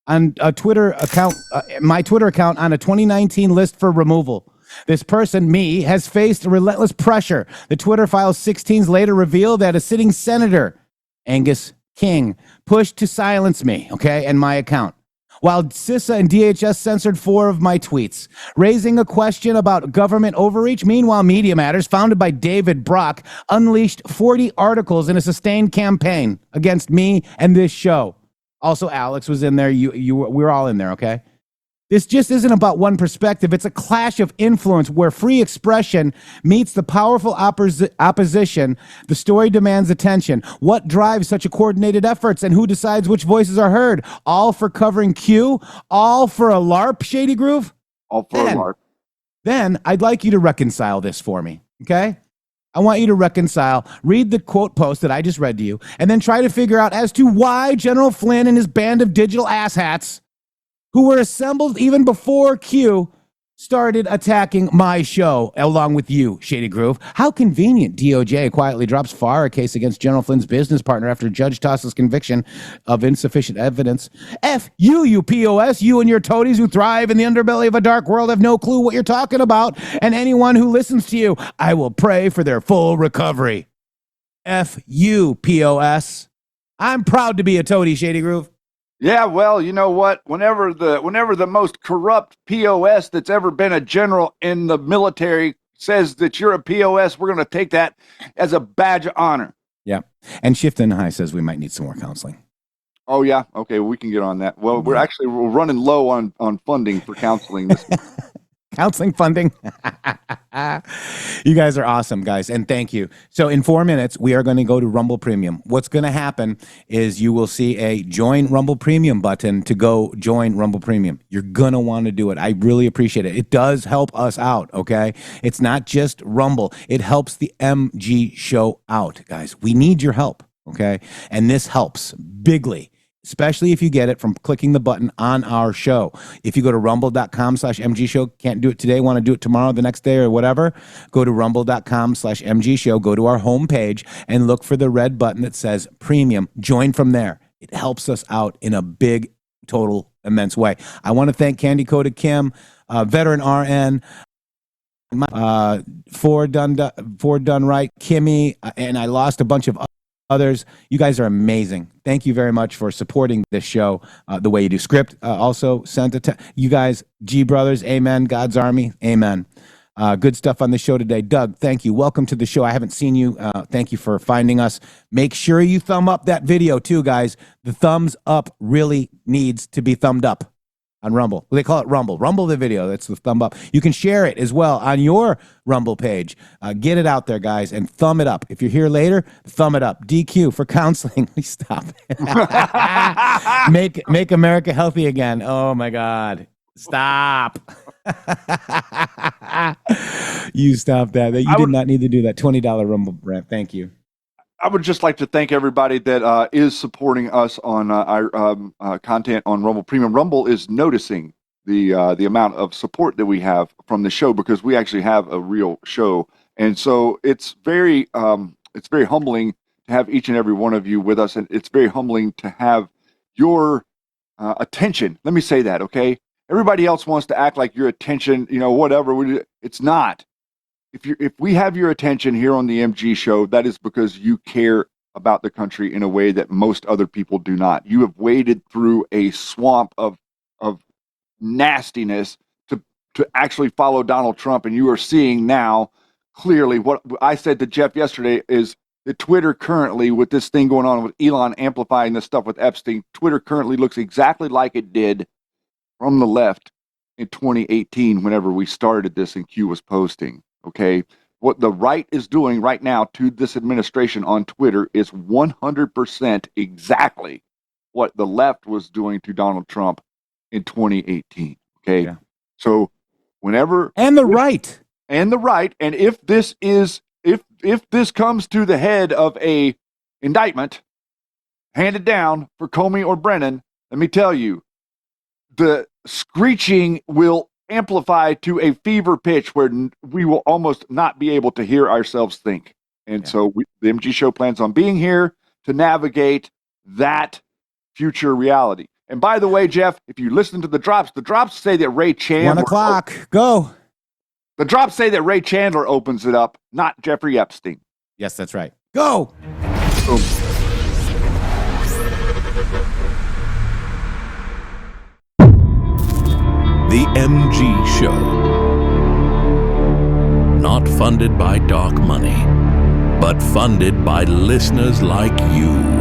Speaker 1: on a Twitter account, my Twitter account, on a 2019 list for removal. This person, me, has faced relentless pressure. The Twitter files 16s later reveal that a sitting senator, Angus King, pushed to silence me, and my account, while CISA and DHS censored 4 of my tweets, raising a question about government overreach. Meanwhile, Media Matters, founded by David Brock, unleashed 40 articles in a sustained campaign against me and this show. Also, Alex was in there. We were all in there, okay? This just isn't about one perspective. It's a clash of influence where free expression meets the powerful opposition. The story demands attention. What drives such a coordinated efforts, and who decides which voices are heard? All for covering Q? All for a LARP, Shady Groove?
Speaker 2: All for a LARP.
Speaker 1: Then I'd like you to reconcile this for me, okay? I want you to reconcile, read the quote post that I just read to you, and then try to figure out as to why General Flynn and his band of digital asshats, who were assembled even before Q, started attacking my show along with you, Shady Groove. How convenient. DOJ quietly drops FAR, a case against General Flynn's business partner after a judge tosses conviction of insufficient evidence. F you POS, you and your toadies who thrive in the underbelly of a dark world have no clue what you're talking about, and anyone who listens to you, I will pray for their full recovery. F you POS. I'm proud to be a toady, Shady Groove.
Speaker 2: Yeah, well, you know what? Whenever the most corrupt POS that's ever been a general in the military says that you're a POS, we're going to take that as a badge of honor.
Speaker 1: Yeah. And Shifton High says we might need some more counseling.
Speaker 2: Oh, yeah. Okay, we can get on that. Well, we're running low on funding for counseling this month.
Speaker 1: Counseling funding. You guys are awesome, guys, and thank you. So in 4 minutes, we are going to go to Rumble Premium. What's going to happen is you will see a Join Rumble Premium button to go join Rumble Premium. You're going to want to do it. I really appreciate it. It does help us out, okay? It's not just Rumble. It helps the MG show out, guys. We need your help, okay? And this helps bigly, especially if you get it from clicking the button on our show. If you go to rumble.com/MG show, can't do it today, want to do it tomorrow, the next day, or whatever, go to rumble.com/MG show, go to our homepage and look for the red button that says premium. Join from there. It helps us out in a big, total, immense way. I want to thank Candy Coated Kim, Veteran RN, Ford Done Right, Kimmy, and I lost a bunch of others. You guys are amazing. Thank you very much for supporting this show the way you do. Script also sent it to you guys. G Brothers, amen. God's Army, amen. Good stuff on the show today. Doug, thank you. Welcome to the show. I haven't seen you. Thank you for finding us. Make sure you thumb up that video too, guys. The thumbs up really needs to be thumbed up on Rumble. They call it Rumble. Rumble the video. That's the thumb up. You can share it as well on your Rumble page. Get it out there, guys, and thumb it up. If you're here later, thumb it up. DQ for counseling. Please stop. Make America healthy again. Oh, my God. Stop. You stop that. You did not need to do that. $20 Rumble rant. Thank you.
Speaker 2: I would just like to thank everybody that is supporting us on our content on Rumble Premium. Rumble is noticing the amount of support that we have from the show because we actually have a real show, and so it's very humbling to have each and every one of you with us, and it's very humbling to have your attention. Let me say that, okay? Everybody else wants to act like your attention, whatever. It's not. If we have your attention here on the MG show, that is because you care about the country in a way that most other people do not. You have waded through a swamp of nastiness to actually follow Donald Trump, and you are seeing now clearly what I said to Jeff yesterday is that Twitter currently, with this thing going on with Elon amplifying this stuff with Epstein, Twitter currently looks exactly like it did from the left in 2018 whenever we started this and Q was posting. Okay, what the right is doing right now to this administration on Twitter is 100% exactly what the left was doing to Donald Trump in 2018. Okay, yeah. So whenever
Speaker 1: and the right,
Speaker 2: and if this comes to the head of a indictment handed down for Comey or Brennan, let me tell you, the screeching will amplify to a fever pitch where we will almost not be able to hear ourselves think. And so the MG show plans on being here to navigate that future reality. And by the way, Jeff, if you listen to the drops say that Ray Chandler.
Speaker 1: 1 o'clock. Go.
Speaker 2: The drops say that Ray Chandler opens it up, not Jeffrey Epstein.
Speaker 1: Yes, that's right. Go.
Speaker 2: Boom.
Speaker 8: The MG Show. Not funded by dark money, but funded by listeners like you.